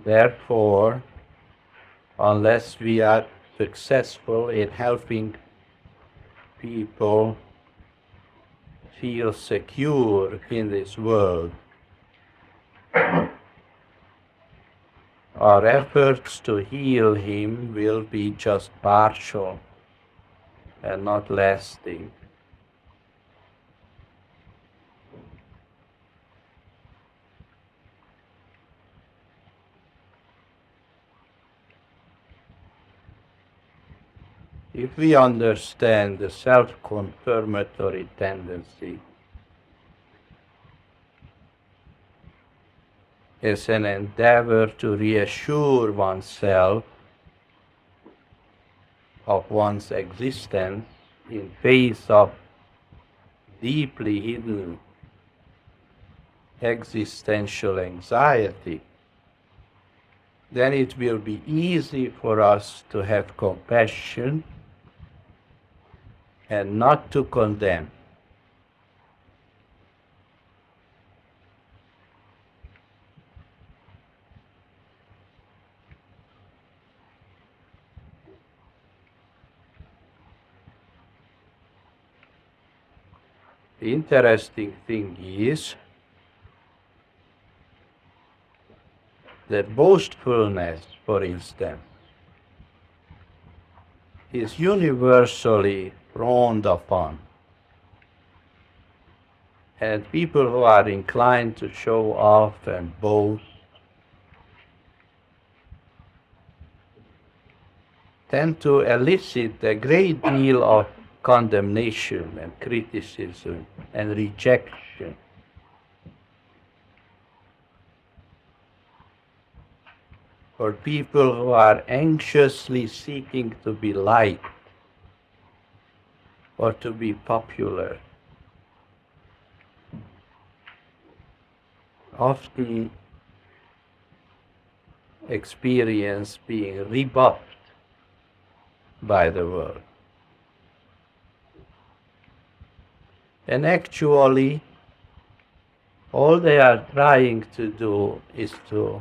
Therefore, unless we are successful in helping people feel secure in this world, our efforts to heal him will be just partial and not lasting. If we understand the self-confirmatory tendency as an endeavor to reassure oneself of one's existence in face of deeply hidden existential anxiety, then it will be easy for us to have compassion and not to condemn. The interesting thing is that boastfulness, for instance, is universally frowned upon. And people who are inclined to show off and boast tend to elicit a great deal of condemnation and criticism and rejection. For people who are anxiously seeking to be liked or to be popular, often experience being rebuffed by the world. And actually, all they are trying to do is to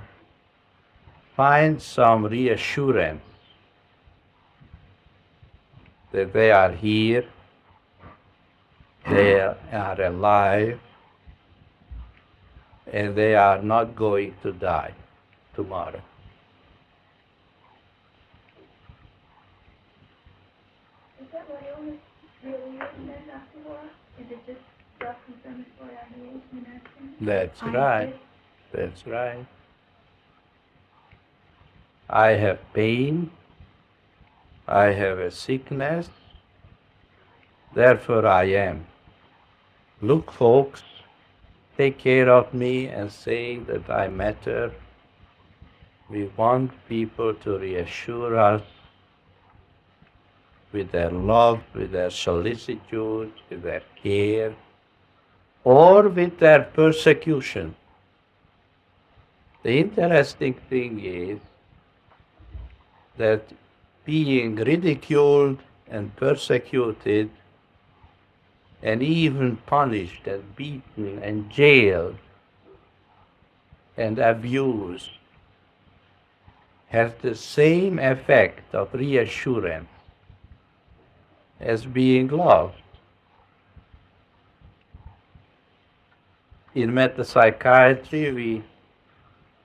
find some reassurance that they are here, they are alive, and they are not going to die tomorrow. Is that what illness really is then, Dr. Hora? Is it just self-confirmatory ideation and action? That's right. That's right. I have pain, I have a sickness, therefore I am. Look, folks, take care of me and say that I matter. We want people to reassure us with their love, with their solicitude, with their care, or with their persecution. The interesting thing is that being ridiculed and persecuted and even punished and beaten and jailed and abused has the same effect of reassurance as being loved. In metapsychiatry, we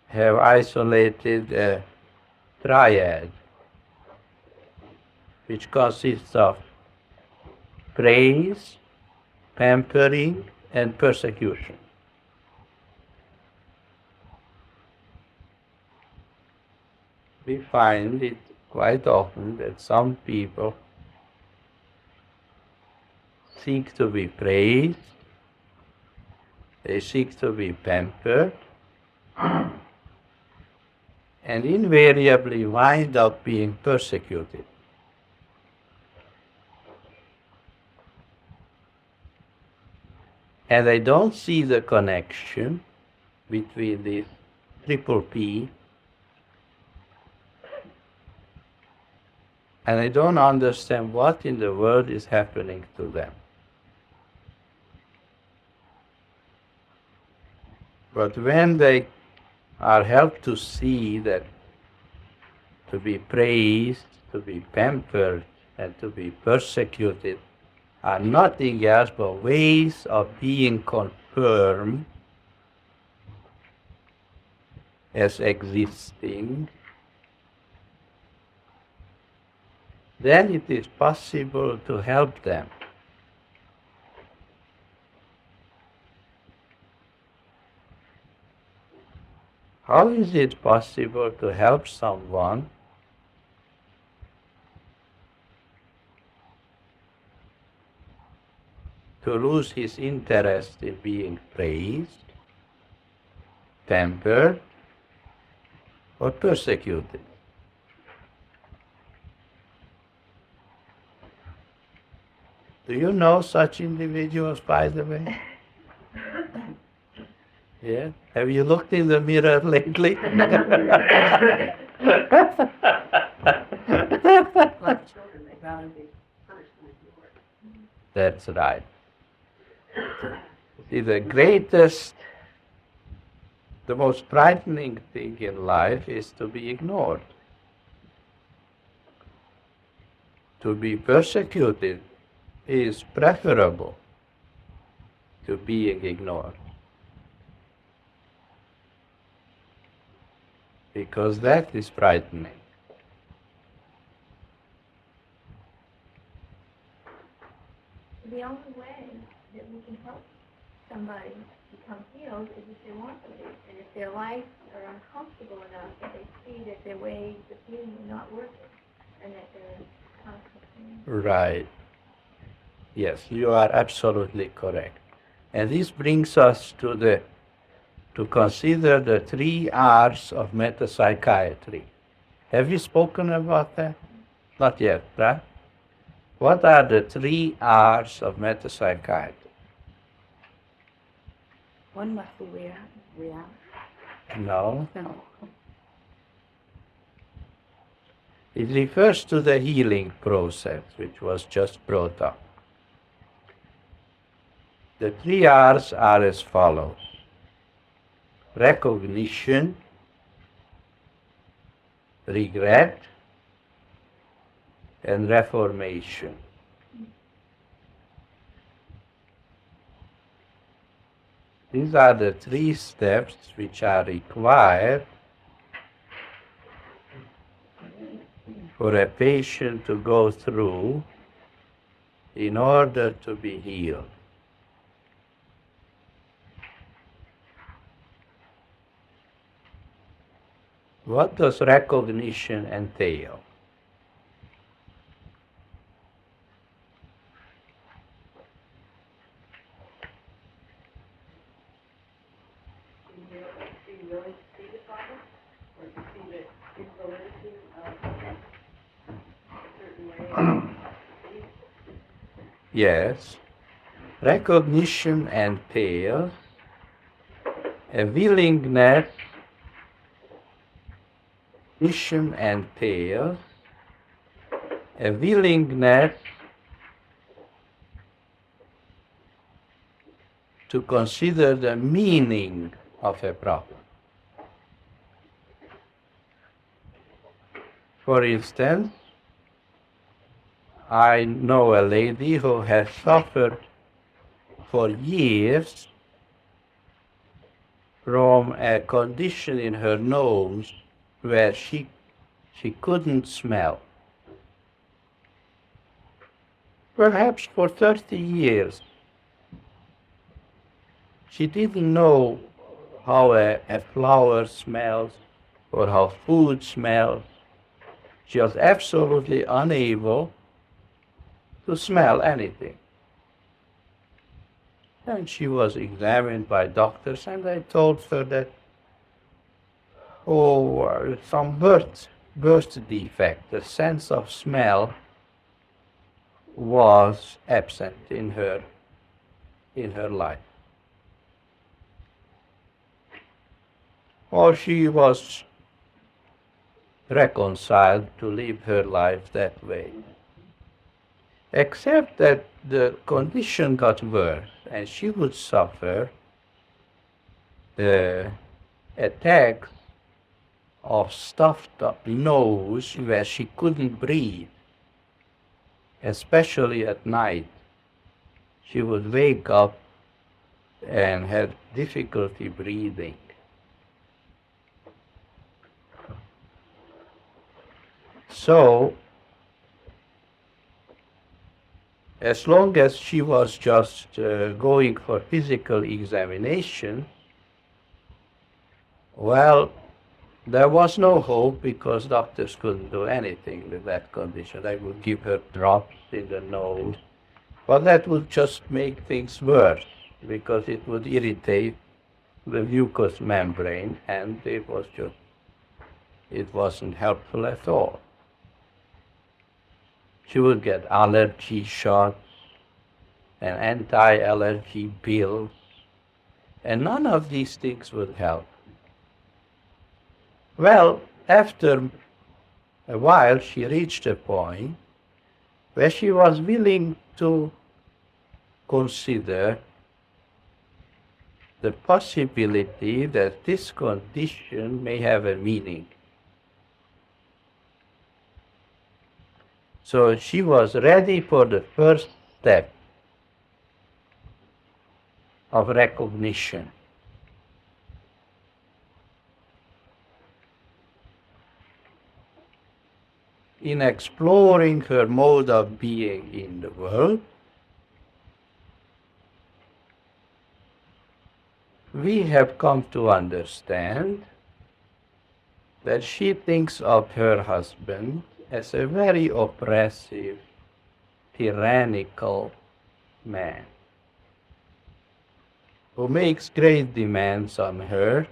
have isolated a triad which consists of praise, pampering, and persecution. We find it quite often that some people seek to be praised, they seek to be pampered, and invariably wind up being persecuted. And I don't see the connection between this triple P, and I don't understand what in the world is happening to them. But when they are helped to see that to be praised, to be pampered, and to be persecuted are nothing else but ways of being confirmed as existing, then it is possible to help them. How is it possible to help someone to lose his interest in being praised, pampered, or persecuted? Do you know such individuals, by the way? Yeah? Have you looked in the mirror lately? Like children, they gotta be punished and ignored. That's right. See, the greatest, the most frightening thing in life is to be ignored. To be persecuted is preferable to being ignored. Because that is frightening. The only way that we can help somebody become healed is if they want to be. And if their lives are uncomfortable enough that they see that their ways of healing are not working and that they're constantly. Right. Yes, you are absolutely correct. And this brings us to consider the 3 R's of metapsychiatry. Have you spoken about that? Not yet, right? What are the 3 R's of metapsychiatry? One must be real. No. No. It refers to the healing process, which was just brought up. The 3 R's are as follows: recognition, regret, and reformation. These are the 3 steps which are required for a patient to go through in order to be healed. What does recognition entail? Do you really see the problem? Or do you see the invalidity of a certain way? Yes. Recognition entails a willingness, recognition entails a willingness to consider the meaning of a problem. For instance, I know a lady who has suffered for years from a condition in her nose where she couldn't smell. Perhaps for 30 years. She didn't know how a flower smells or how food smells. She was absolutely unable to smell anything. And she was examined by doctors, and they told her that, some birth defect, the sense of smell was absent in her life. Or she was reconciled to live her life that way. Except that the condition got worse, and she would suffer attacks of stuffed up nose where she couldn't breathe, especially at night. She would wake up and had difficulty breathing. So, as long as she was just going for physical examination, well, there was no hope because doctors couldn't do anything with that condition. They would give her drops in the nose, but that would just make things worse because it would irritate the mucous membrane, and it wasn't helpful at all. She would get allergy shots and anti-allergy pills, and none of these things would help. Well, after a while, she reached a point where she was willing to consider the possibility that this condition may have a meaning. So she was ready for the first step of recognition. In exploring her mode of being in the world, we have come to understand that she thinks of her husband as a very oppressive, tyrannical man who makes great demands on her,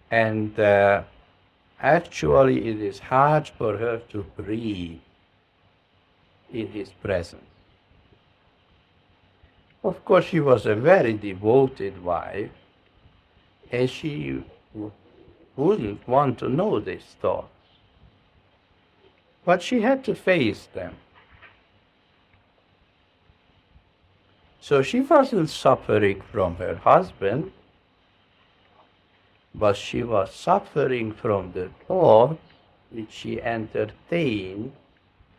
and actually it is hard for her to breathe in his presence. Of course, she was a very devoted wife, and she wouldn't want to know these thoughts. But she had to face them. So she wasn't suffering from her husband, but she was suffering from the thoughts which she entertained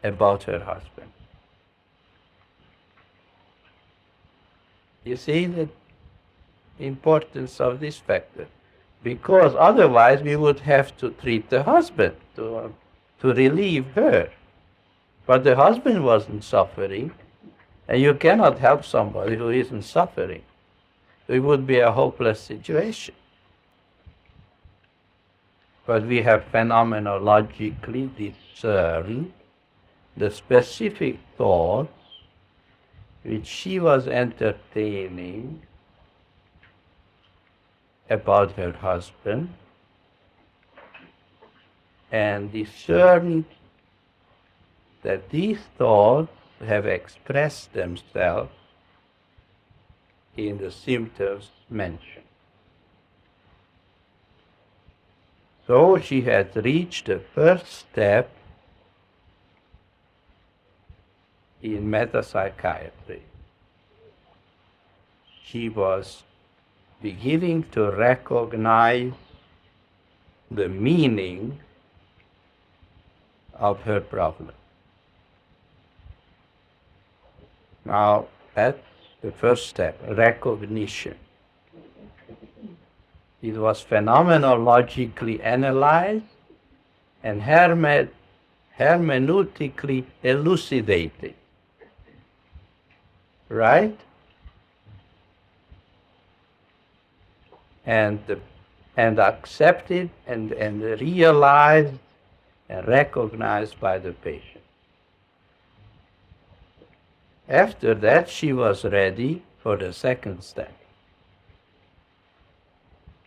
about her husband. You see the importance of this factor? Because otherwise we would have to treat the husband to relieve her. But the husband wasn't suffering, and you cannot help somebody who isn't suffering. It would be a hopeless situation. But we have phenomenologically discerned the specific thoughts which she was entertaining about her husband, and discerned that these thoughts have expressed themselves in the symptoms mentioned. So she had reached the first step in metapsychiatry. She was beginning to recognize the meaning of her problem. Now, that's the first step, recognition. It was phenomenologically analyzed and hermeneutically elucidated. Right? And accepted and realized and recognized by the patient. After that, she was ready for the second step.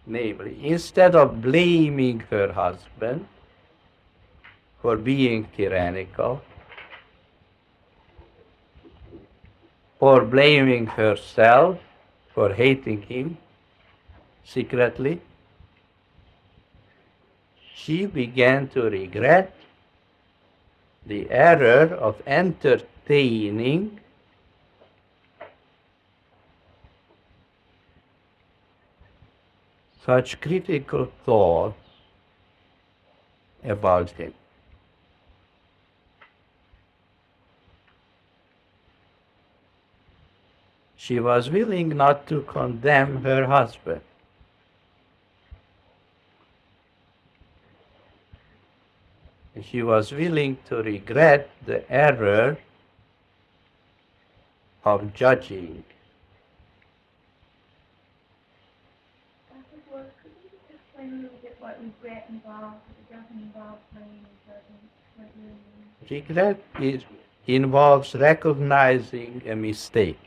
Namely, instead of blaming her husband for being tyrannical, or blaming herself for hating him secretly, she began to regret the error of entertaining such critical thoughts about him. She was willing not to condemn her husband. She was willing to regret the error of judging. Dr. Hora, could you just explain a little bit what regret involves, if it doesn't involve blame, it doesn't, what do you mean? Regret involves recognizing a mistake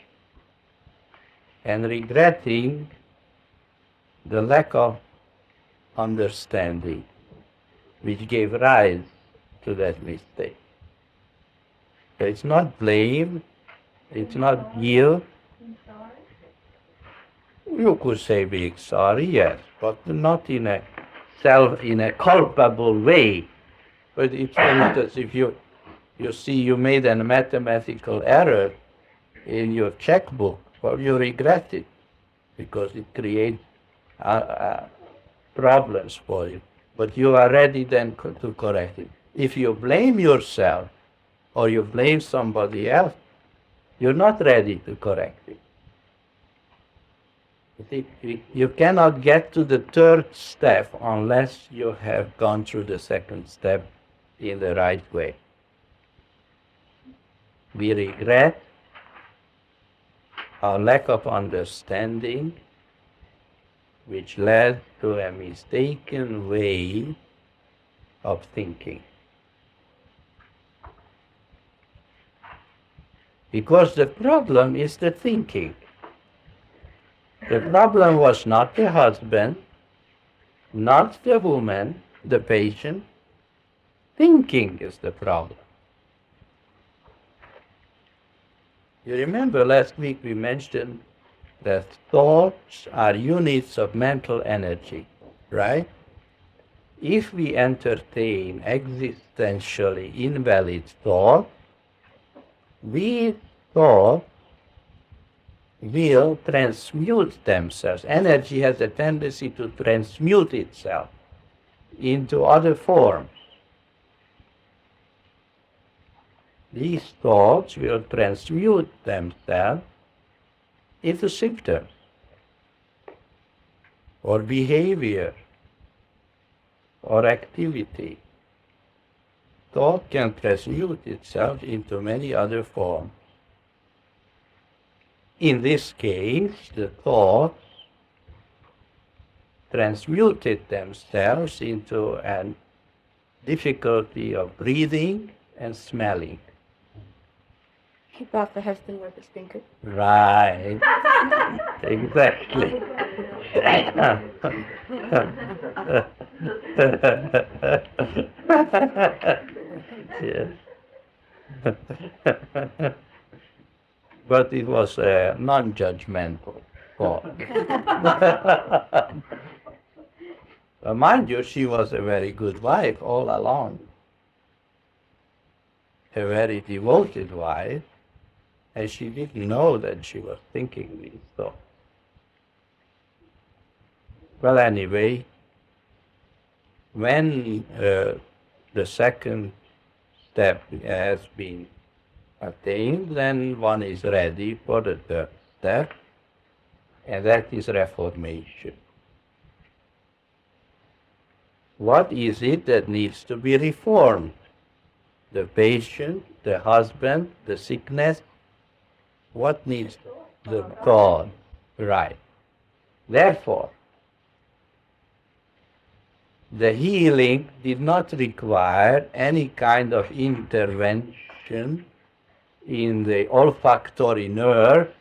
and regretting the lack of understanding which gave rise to that mistake. So it's not blame, it's not guilt. I'm sorry. You could say being sorry, yes, but not in a culpable way. But if, for instance, if you see you made a mathematical error in your checkbook, well, you regret it because it creates problems for you. But you are ready then to correct it. If you blame yourself or you blame somebody else, you're not ready to correct it. You cannot get to the third step unless you have gone through the second step in the right way. We regret our lack of understanding, which led to a mistaken way of thinking. Because the problem is the thinking. The problem was not the husband, not the woman, the patient. Thinking is the problem. You remember last week we mentioned that thoughts are units of mental energy, right? If we entertain existentially invalid thought, these thoughts will transmute themselves. Energy has a tendency to transmute itself into other forms. These thoughts will transmute themselves into symptoms or behavior or activity. Thought can transmute itself into many other forms. In this case, the thoughts transmuted themselves into a difficulty of breathing and smelling. He thought the husband was a stinker. Right. Exactly. Yes. But it was a non-judgmental thought. Mind you, she was a very good wife all along. A very devoted wife, and she didn't know that she was thinking these thoughts. Well, anyway, when the second step has been attained, then one is ready for the third step, and that is reformation. What is it that needs to be reformed? The patient, the husband, the sickness? What needs the thought? Right. Therefore, the healing did not require any kind of intervention in the olfactory nerve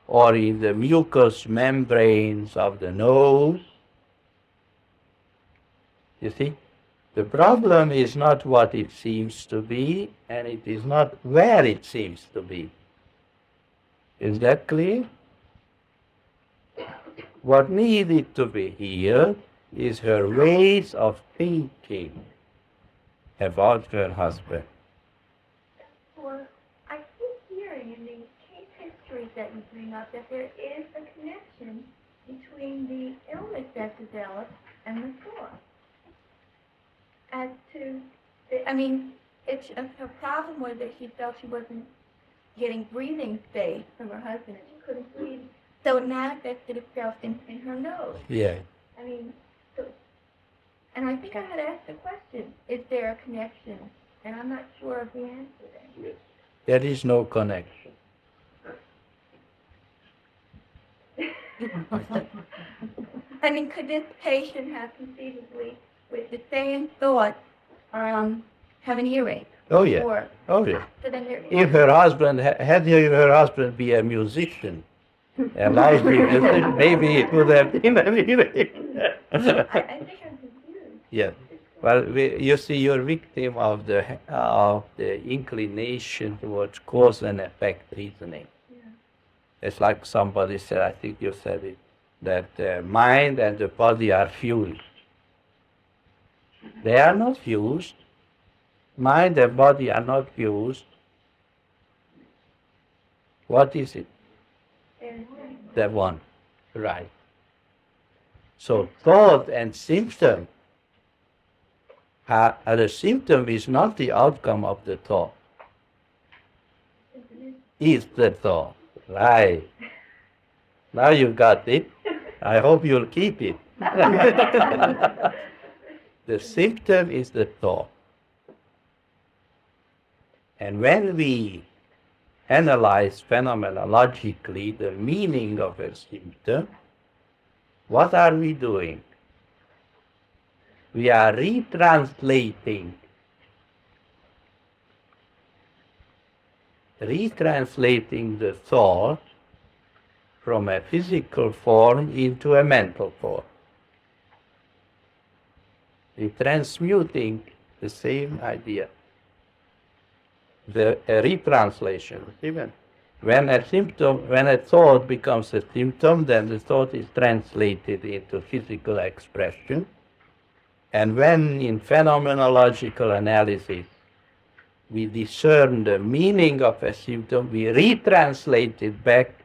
or in the mucous membranes of the nose. You see, the problem is not what it seems to be, and it is not where it seems to be. Is that clear? What needed to be healed is her ways of thinking about her husband. Or I keep hearing in these case histories that you bring up that there is a connection between the illness that developed and the thought. As to, I mean, her problem was that she felt she wasn't getting breathing space from her husband and she couldn't breathe. So it manifested itself in her nose. Yeah. I mean, so, and I think I had asked the question, is there a connection? And I'm not sure of the answer there. There is no connection. I mean, could this patient have conceivably, with the same thought, have an earache? Oh yeah. Or Oh yeah. so then there, If her husband had her husband be a musician, a live musician, maybe it would have been a I think I'm confused. Yeah. Well, you see, you're victim of the inclination towards cause and effect reasoning. Yeah. It's like somebody said, I think you said it, that the mind and the body are fused. They are not fused. Mind and body are not fused. What is it? There's The one. Right. So thought and symptom, the symptom is not the outcome of the thought. Is the thought. Right. Now you got it. I hope you'll keep it. The symptom is the thought. And when we analyze phenomenologically the meaning of a symptom, what are we doing? We are retranslating the thought from a physical form into a mental form. We're transmuting the same idea. A retranslation. Even when a thought becomes a symptom, then the thought is translated into physical expression. And when in phenomenological analysis we discern the meaning of a symptom, we retranslate it back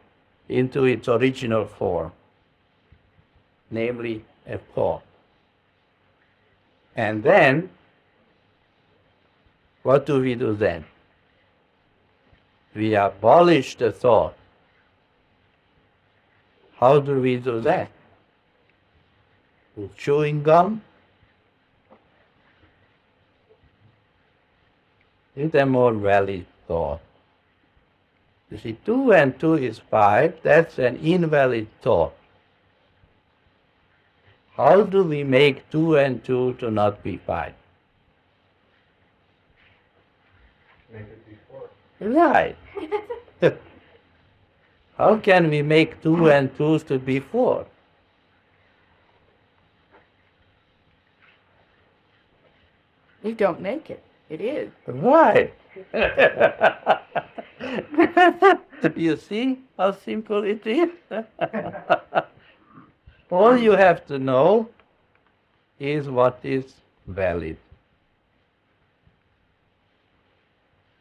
into its original form, namely a thought. And then, what do we do then? We abolish the thought. How do we do that? With chewing gum? Is a more valid thought. You see, 2 and 2 is 5, that's an invalid thought. How do we make 2 and 2 to not be 5? Make it before. Right. How can we make 2 and 2 to be 4? You don't make it. It is. Right. You see how simple it is? All you have to know is what is valid.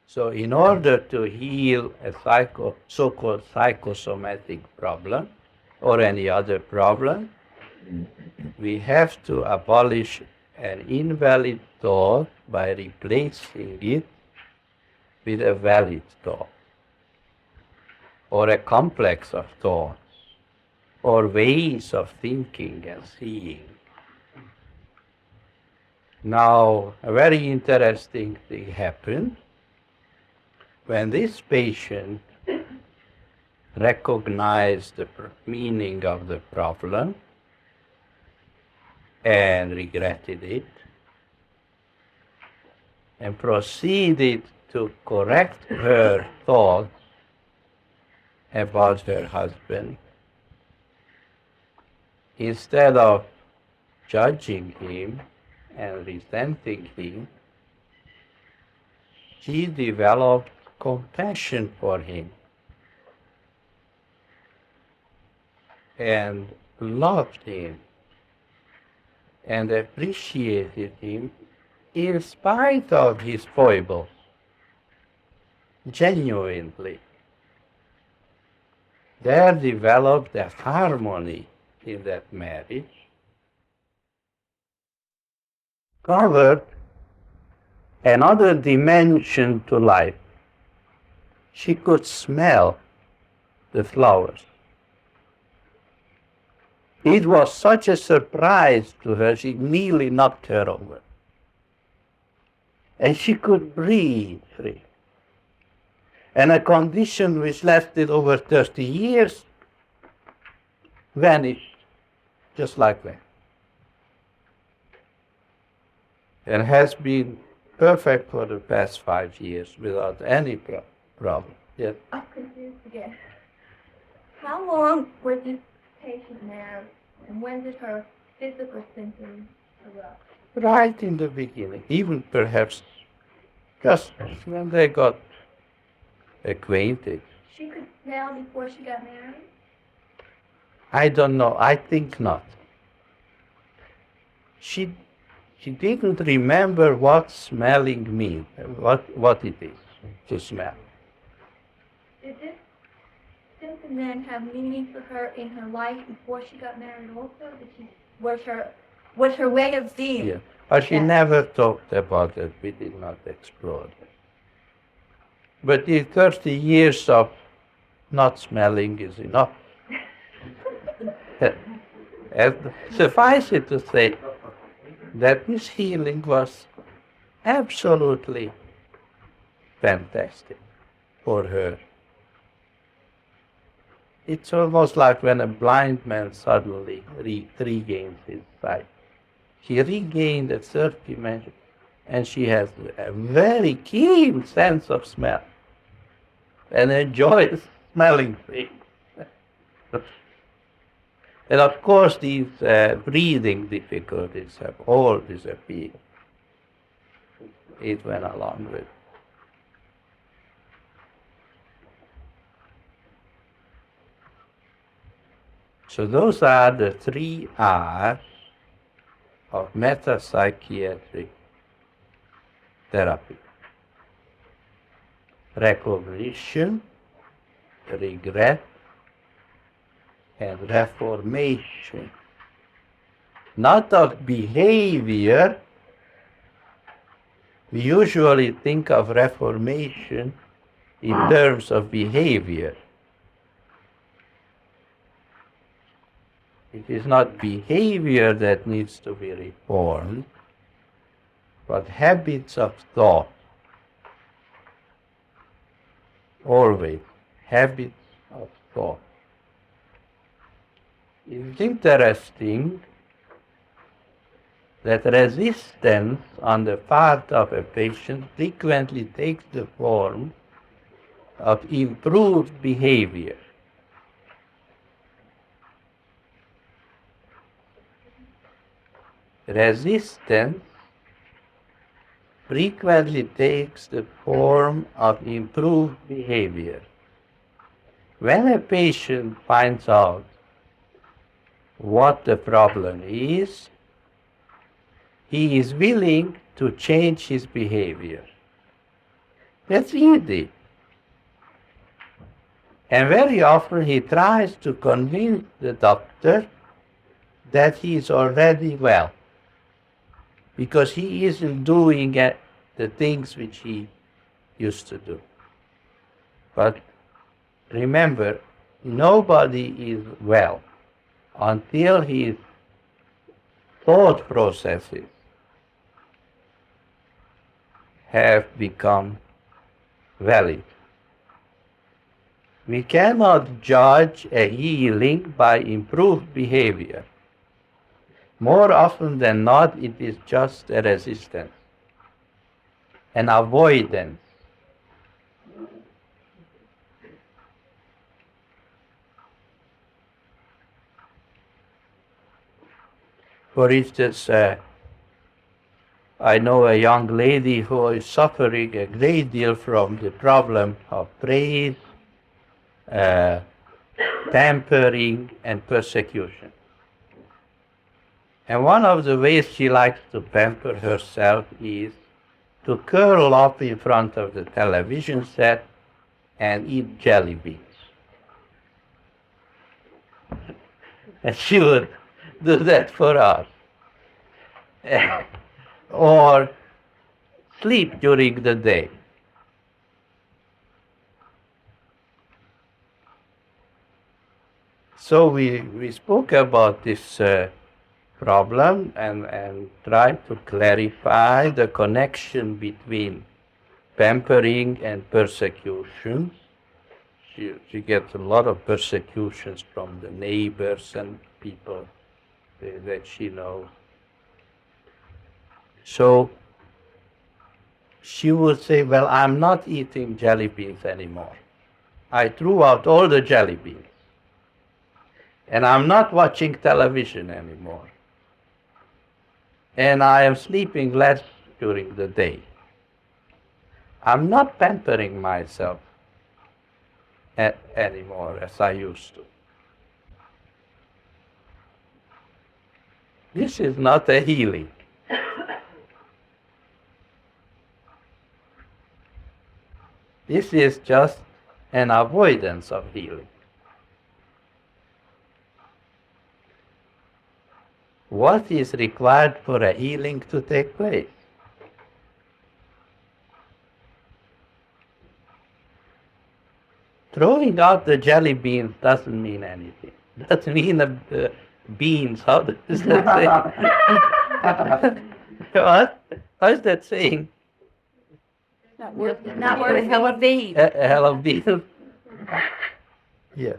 So in order to heal a so-called psychosomatic problem or any other problem, we have to abolish an invalid thought by replacing it with a valid thought, or a complex of thoughts, or ways of thinking and seeing. Now, a very interesting thing happened when this patient recognized the meaning of the problem and regretted it, and proceeded to correct her thoughts about her husband. Instead of judging him and resenting him, she developed compassion for him and loved him and appreciated him in spite of his foibles, genuinely. There developed a harmony in that marriage covered another dimension to life. She could smell the flowers. It was such a surprise to her, she nearly knocked her over. And she could breathe free. And a condition which lasted over 30 years vanished just like that. And has been perfect for the past 5 years without any problem. Yes. I'm confused again. How long was this patient married, and when did her physical symptoms erupt? Right in the beginning, even perhaps just when they got acquainted. She could smell before she got married? I don't know, I think not. She didn't remember what smelling means, what it is to smell. Did this symptom then have meaning for her in her life before she got married also? Was her way of being? Yeah. But she Yeah. never talked about it. We did not explore it. But the 30 years of not smelling is enough. And suffice it to say that this healing was absolutely fantastic for her. It's almost like when a blind man suddenly regains his sight. She regained a third dimension, and she has a very keen sense of smell and enjoys smelling things. And of course, these breathing difficulties have all disappeared. It went along with. So those are the 3 R's of metapsychiatric therapy: recognition, regret, and reformation. Not of behavior. We usually think of reformation in terms of behavior. It is not behavior that needs to be reformed, but habits of thought. Always habits of thought. It's interesting that resistance on the part of a patient frequently takes the form of improved behavior. Resistance frequently takes the form of improved behavior. When a patient finds out what the problem is, he is willing to change his behavior. That's easy. And very often he tries to convince the doctor that he is already well, because he isn't doing the things which he used to do. But remember, nobody is well until his thought processes have become valid. We cannot judge a healing by improved behavior. More often than not, it is just a resistance, an avoidance. For instance, I know a young lady who is suffering a great deal from the problem of praise, pampering, and persecution. And one of the ways she likes to pamper herself is to curl up in front of the television set and eat jelly beans. and she would do that for us. Or sleep during the day. So we spoke about this problem and tried to clarify the connection between pampering and persecutions. She gets a lot of persecutions from the neighbors and people that she knows. So she would say, well, I'm not eating jelly beans anymore. I threw out all the jelly beans. And I'm not watching television anymore. And I am sleeping less during the day. I'm not pampering myself anymore as I used to. This is not a healing. This is just an avoidance of healing. What is required for a healing to take place? Throwing out the jelly beans doesn't mean anything. Doesn't mean the beans. How does that say? What? How is that saying? Not worth it. Not worth a hell of beans. A hell of beans. Yeah.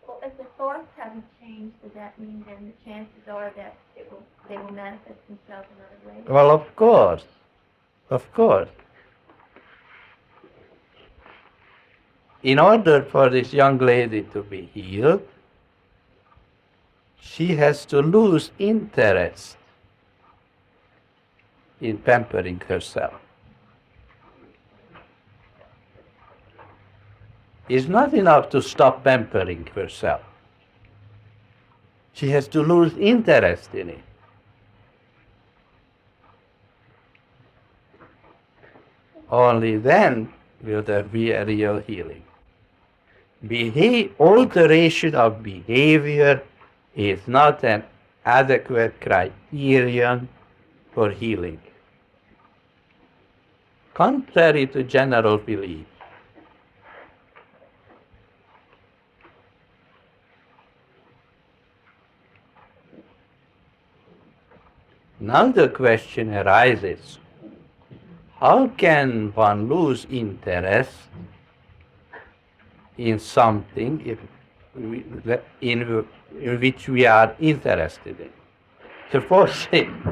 Well, if the thoughts haven't changed, does that mean then the chances are that they will manifest themselves in other ways? Well, of course. Of course. In order for this young lady to be healed, she has to lose interest in pampering herself. It's not enough to stop pampering herself. She has to lose interest in it. Only then will there be a real healing. Alteration of behavior is not an adequate criterion for healing, contrary to general belief. Now the question arises, how can one lose interest in something in which we are interested in? Suppose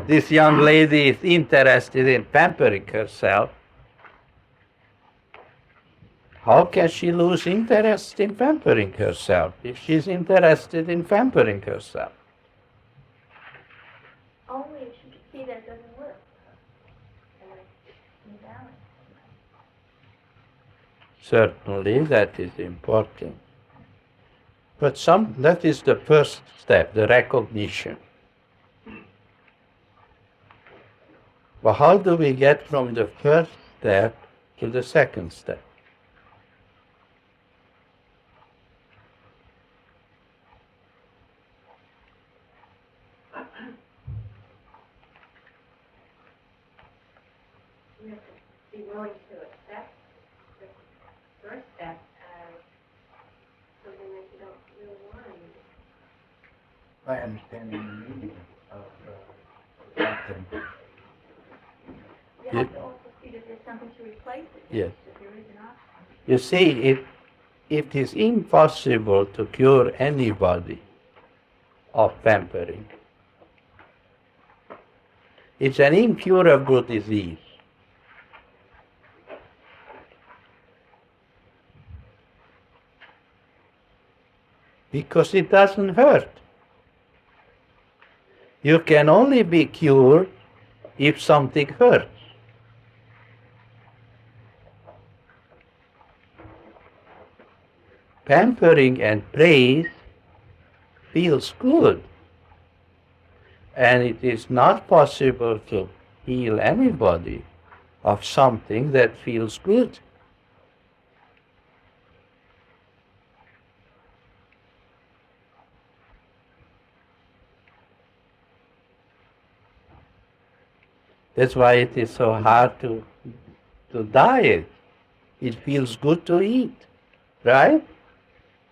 this young lady is interested in pampering herself. How can she lose interest in pampering herself if she's interested in pampering herself? Only if you see that it doesn't work. And it's invalid. Certainly, that is important. But that is the first step, the recognition. But how do we get from the first step to the second step? You have to be willing to accept the first step as something that you don't really want anymore. By understanding the meaning of pampering. You have to also see that there's something to replace it. Yes. That there is an option. You see, it is impossible to cure anybody of pampering. It's an incurable disease. Because it doesn't hurt. You can only be cured if something hurts. Pampering and praise feels good. And it is not possible to heal anybody of something that feels good. That's why it is so hard to diet. It feels good to eat, right?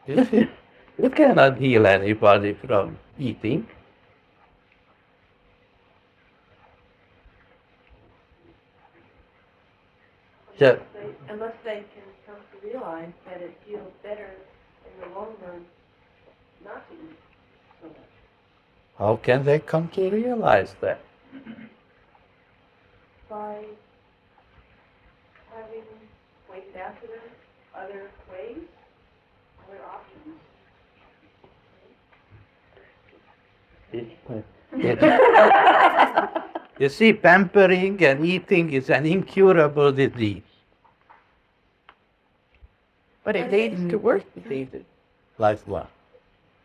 You cannot heal anybody from eating. So, Unless they can come to realize that it feels better in the long run not to eat so much. how can they come to realize that? By having pointed out to them other ways, other options. You see, pampering and eating is an incurable disease. But it leads to worse diseases, Like what?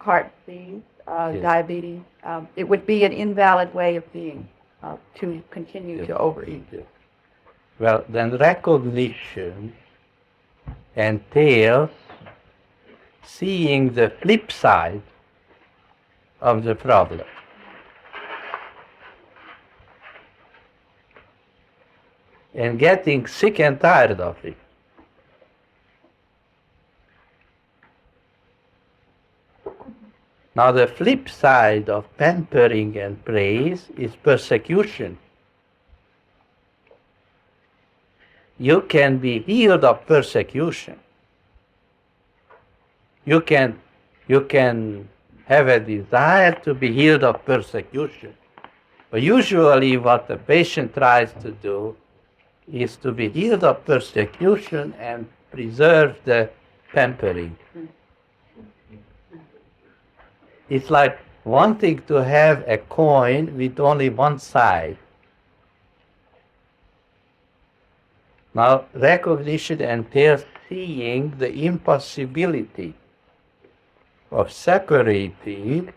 heart disease, Yes. diabetes. It would be an invalid way of being to continue Yes. to overeat. Well, then recognition entails seeing the flip side of the problem. And getting sick and tired of it. Now, the flip side of pampering and praise is persecution. You can be healed of persecution. You can have a desire to be healed of persecution. But usually what the patient tries to do is to be healed of persecution and preserve the pampering. It's like wanting to have a coin with only one side. Now, recognition entails seeing the impossibility of separating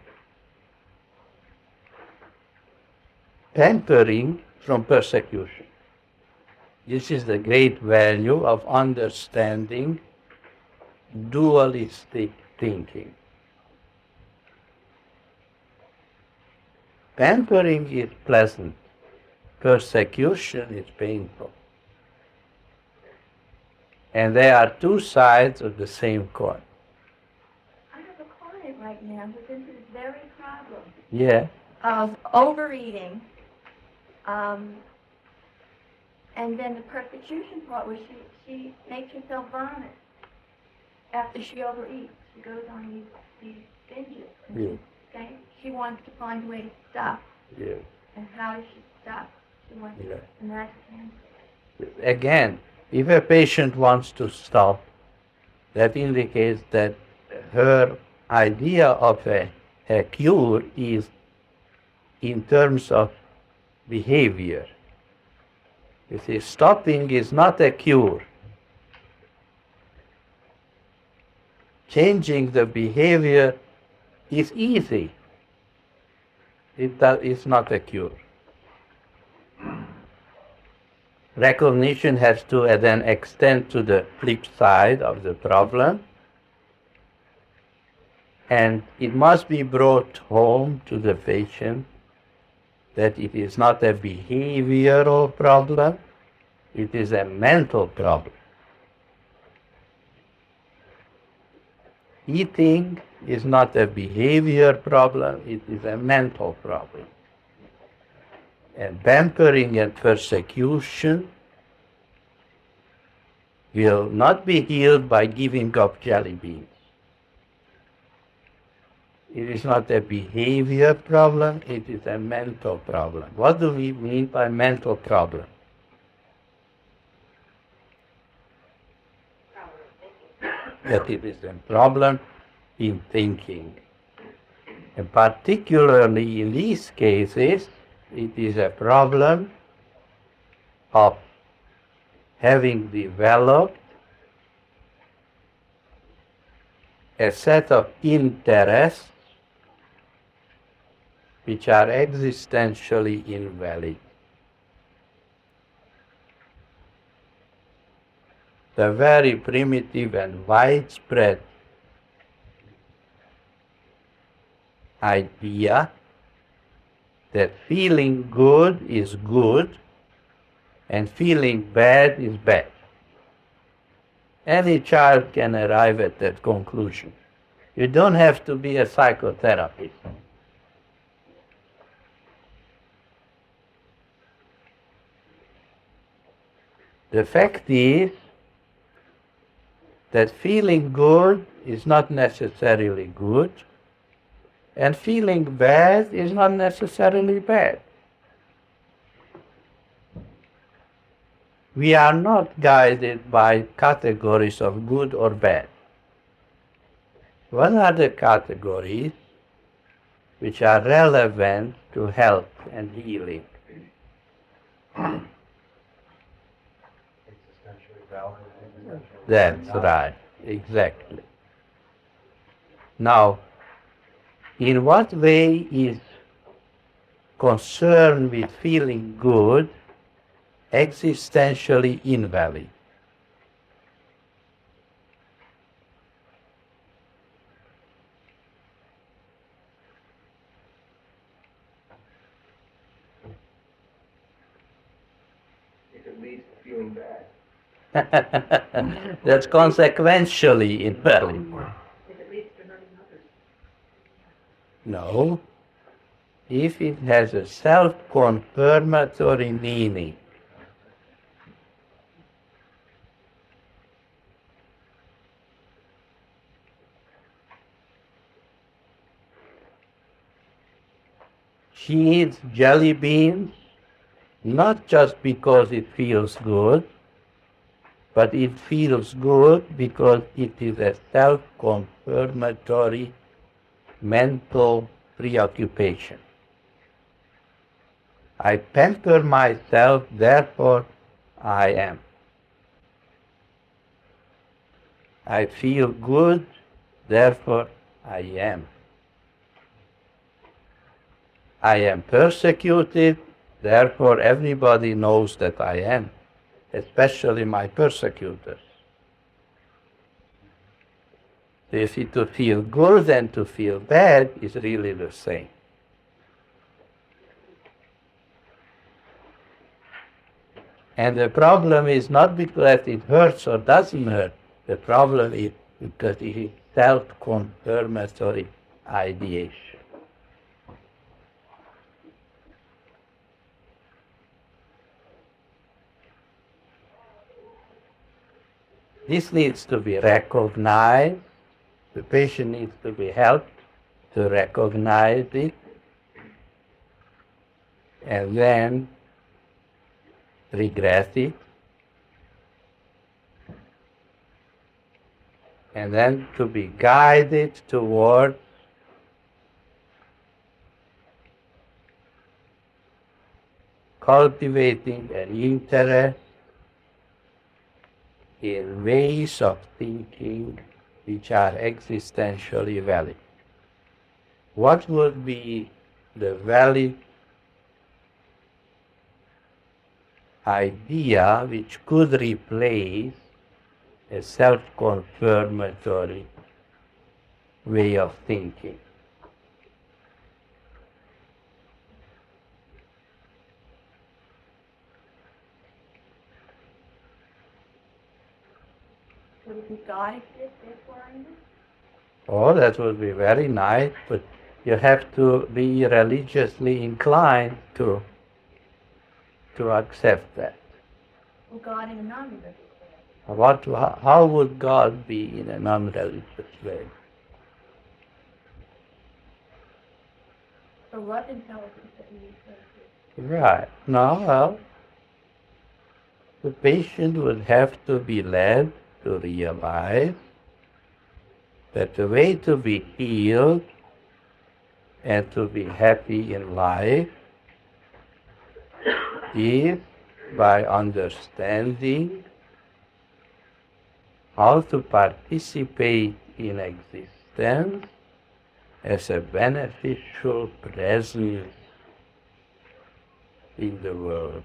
pampering from persecution. This is the great value of understanding dualistic thinking. Pampering is pleasant, persecution is painful. And they are two sides of the same coin. I have a client right now who's into this very problem Yeah. of overeating, and then the persecution part where she makes herself vomit after she overeats. She goes on these binges. Yeah. Okay? She wants to find a way to stop. Yeah. And how does she stop? She wants Yeah. and that's cancer. Again, if a patient wants to stop, that indicates that her idea of a cure is in terms of behavior. You see, stopping is not a cure. Changing the behavior is easy. It's not a cure. Recognition has to then extend to the flip side of the problem, and it must be brought home to the patient that it is not a behavioral problem, it is a mental problem. Eating is not a behavior problem, it is a mental problem. And pampering and persecution will not be healed by giving up jelly beans. It is not a behavior problem, it is a mental problem. What do we mean by mental problem? That it is a problem in thinking. And particularly in these cases, it is a problem of having developed a set of interests which are existentially invalid. The very primitive and widespread idea that feeling good is good and feeling bad is bad. Any child can arrive at that conclusion. You don't have to be a psychotherapist. The fact is that feeling good is not necessarily good, and feeling bad is not necessarily bad. We are not guided by categories of good or bad. What are the categories which are relevant to health and healing? Existentially valid. That's right, exactly. Now, in what way is concern with feeling good existentially invalid? If it leads to feeling bad. That's consequentially invalid. If it leads to hurting others. No, if it has a self-confirmatory meaning. She eats jelly beans not just because it feels good, but it feels good because it is a self-confirmatory mental preoccupation. I pamper myself, therefore I am. I feel good, therefore I am. I am persecuted, therefore everybody knows that I am, especially my persecutors. So you see, to feel good and to feel bad is really the same. And the problem is not because it hurts or doesn't hurt. The problem is because it is self-confirmatory ideation. This needs to be recognized. The patient needs to be helped to recognize it, and then regress it, and then to be guided toward cultivating an interest in ways of thinking which are existentially valid. What would be the valid idea which could replace a self-confirmatory way of thinking? So does God exist, therefore I am? Oh, that would be very nice, but you have to be religiously inclined to accept that. Well, God in a non-religious way. How would God be in a non-religious way? The love intelligence that we refer to. Right. No, well, the patient would have to be led to realize that the way to be healed and to be happy in life is by understanding how to participate in existence as a beneficial presence in the world.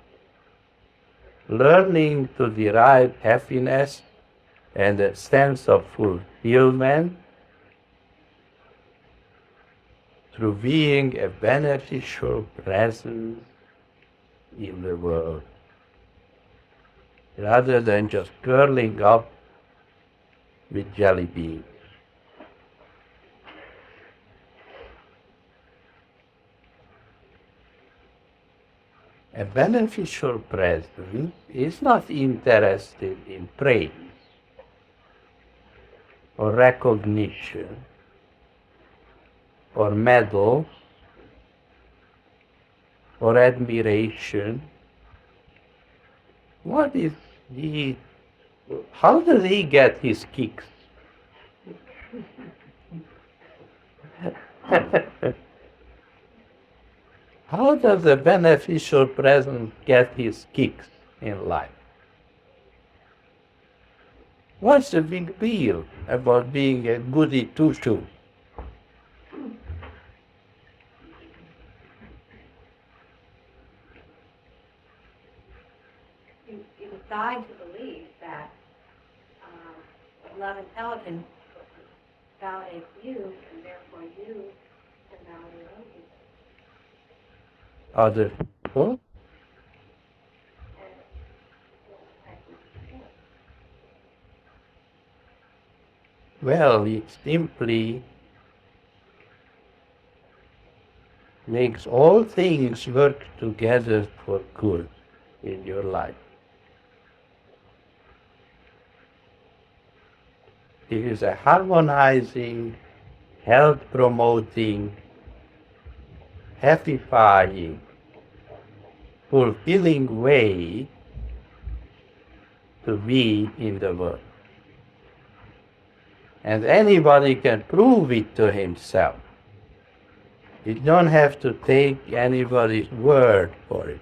Learning to derive happiness and a sense of fulfillment through being a beneficial presence in the world. rather than just curling up with jelly beans. A beneficial presence is not interested in praise or recognition or medals or admiration. What is he? How does he get his kicks? How does a beneficial presence get his kicks in life? What's the big deal about being a goody two-shoe? You decide to believe that love intelligence validates you, and therefore you can validate others. Other people? Well, it simply makes all things work together for good in your life. It is a harmonizing, health promoting, happifying, fulfilling way to be in the world. And anybody can prove it to himself. You don't have to take anybody's word for it.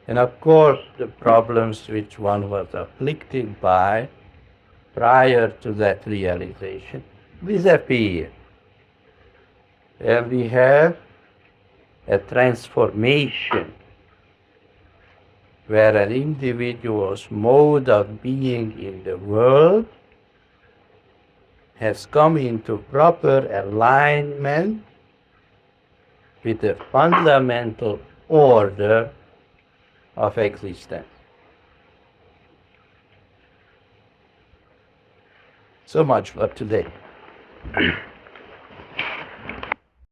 And of course, the problems which one was afflicted by prior to that realization disappear. And we have a transformation where an individual's mode of being in the world has come into proper alignment with the fundamental order of existence. So much for today.